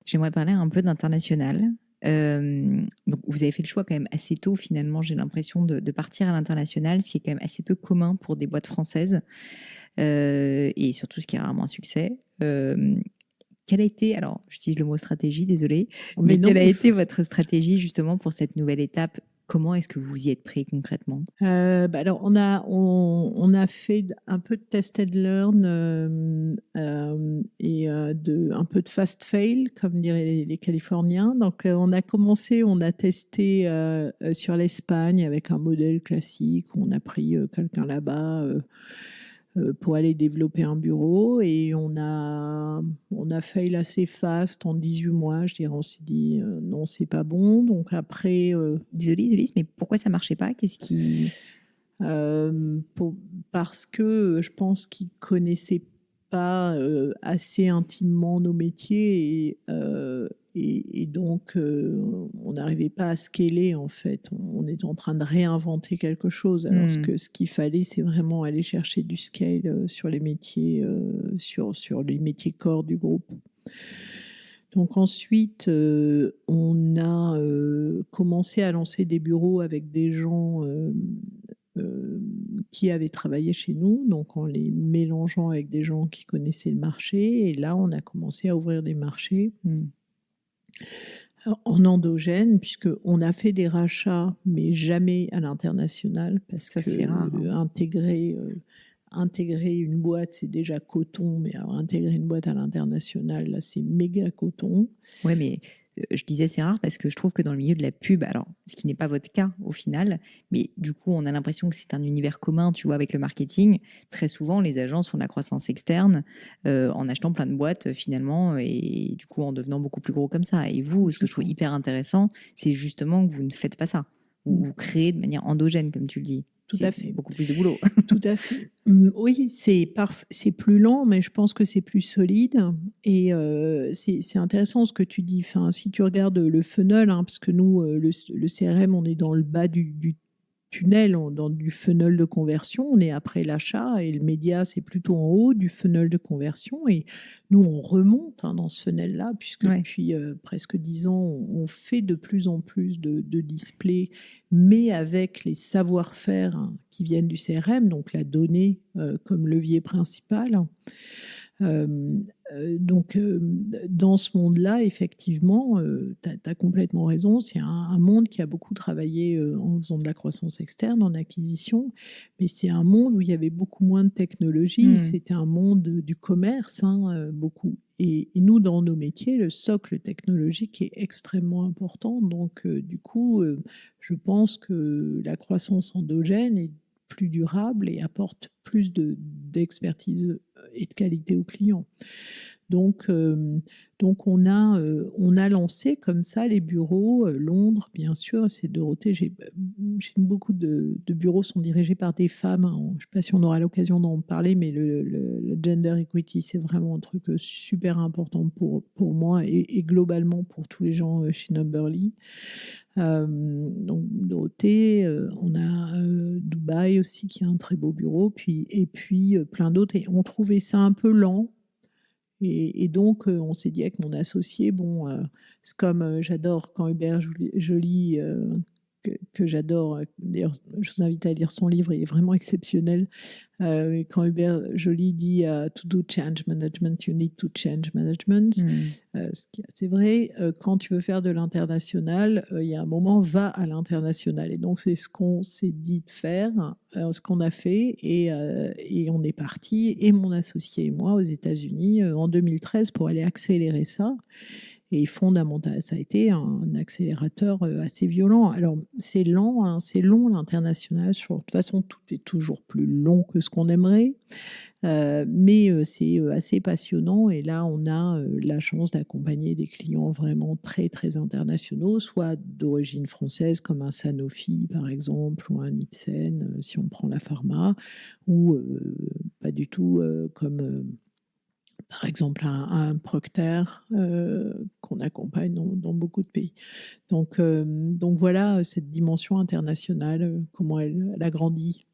J'aimerais parler un peu d'international. Donc vous avez fait le choix quand même assez tôt finalement, j'ai l'impression de partir à l'international, ce qui est quand même assez peu commun pour des boîtes françaises et surtout ce qui est rarement un succès. Quelle a été, alors j'utilise le mot stratégie, désolée, Mais mais non. quelle a été votre stratégie justement pour cette nouvelle étape? Comment est-ce que vous y êtes pris concrètement? Alors on a fait un peu de test and learn et un peu de fast fail, comme diraient les Californiens. Donc on a commencé, on a testé sur l'Espagne avec un modèle classique. On a pris quelqu'un là-bas pour aller développer un bureau et on a fail assez fast en 18 mois. Je dirais, on s'est dit non, c'est pas bon. Donc après. Désolée, Isolis, mais pourquoi ça marchait pas? Qu'est-ce qui... Pour, parce que je pense qu'ils connaissaient pas assez intimement nos métiers et donc on n'arrivait pas à scaler en fait. On est en train de réinventer quelque chose. Alors ce qu'il fallait, c'est vraiment aller chercher du scale sur les métiers, sur les métiers corps du groupe. Donc ensuite, on a commencé à lancer des bureaux avec des gens qui avaient travaillé chez nous, donc en les mélangeant avec des gens qui connaissaient le marché. Et là, on a commencé à ouvrir des marchés en endogène, puisqu'on a fait des rachats, mais jamais à l'international, parce Ça, que c'est rare. intégrer une boîte, c'est déjà coton, mais alors intégrer une boîte à l'international, là, c'est méga coton. Ouais, mais je disais c'est rare parce que je trouve que dans le milieu de la pub, alors ce qui n'est pas votre cas au final, mais du coup on a l'impression que c'est un univers commun, tu vois, avec le marketing. Très souvent, les agences font de la croissance externe en achetant plein de boîtes finalement et du coup en devenant beaucoup plus gros comme ça. Et vous, ce que je trouve hyper intéressant, c'est justement que vous ne faites pas ça. Vous créez de manière endogène, comme tu le dis. Tout C'est à fait. beaucoup plus de boulot. Tout à fait. Oui, c'est plus lent, mais je pense que c'est plus solide. Et c'est intéressant ce que tu dis. Enfin, si tu regardes le funnel, hein, parce que nous, le CRM, on est dans le bas du tunnel, dans du funnel de conversion. On est après l'achat et le média, c'est plutôt en haut du funnel de conversion. Et nous, on remonte hein, dans ce funnel-là, puisque Ouais. depuis presque 10 ans, on fait de plus en plus de displays, mais avec les savoir-faire hein, qui viennent du CRM, donc la donnée comme levier principal. Euh, donc, dans ce monde-là, effectivement, tu as complètement raison. C'est un monde qui a beaucoup travaillé en faisant de la croissance externe, en acquisition, mais c'est un monde où il y avait beaucoup moins de technologie. C'était un monde du commerce, hein, beaucoup. Et nous, dans nos métiers, le socle technologique est extrêmement important. Donc, du coup, je pense que la croissance endogène est plus durable et apporte plus d'expertise et de qualité aux clients. Donc, on a lancé comme ça les bureaux. Londres, bien sûr, c'est Dorothée. Beaucoup de bureaux sont dirigés par des femmes. Hein. Je ne sais pas si on aura l'occasion d'en parler, mais le gender equity, c'est vraiment un truc super important pour moi et globalement pour tous les gens chez Numberly. Donc Dorothée, on a Dubaï aussi qui a un très beau bureau, et puis plein d'autres. Et on trouvait ça un peu lent. Et donc, on s'est dit avec mon associé, bon, c'est comme j'adore quand Hubert Joly, que j'adore, d'ailleurs, je vous invite à lire son livre, il est vraiment exceptionnel. Quand Hubert Joly dit To do change management, you need to change management. C'est vrai, quand tu veux faire de l'international, il y a un moment, va à l'international. Et donc, c'est ce qu'on s'est dit de faire, ce qu'on a fait. Et on est parti, et mon associé et moi, aux États-Unis en 2013 pour aller accélérer ça. Et fondamental, ça a été un accélérateur assez violent. Alors, c'est lent, hein, c'est long l'international. De toute façon, tout est toujours plus long que ce qu'on aimerait. Mais c'est assez passionnant. Et là, on a la chance d'accompagner des clients vraiment très, très internationaux, soit d'origine française, comme un Sanofi, par exemple, ou un Ipsen, si on prend la pharma, ou pas du tout comme par exemple un Procter qu'on accompagne dans beaucoup de pays. Donc voilà cette dimension internationale, comment elle a grandi.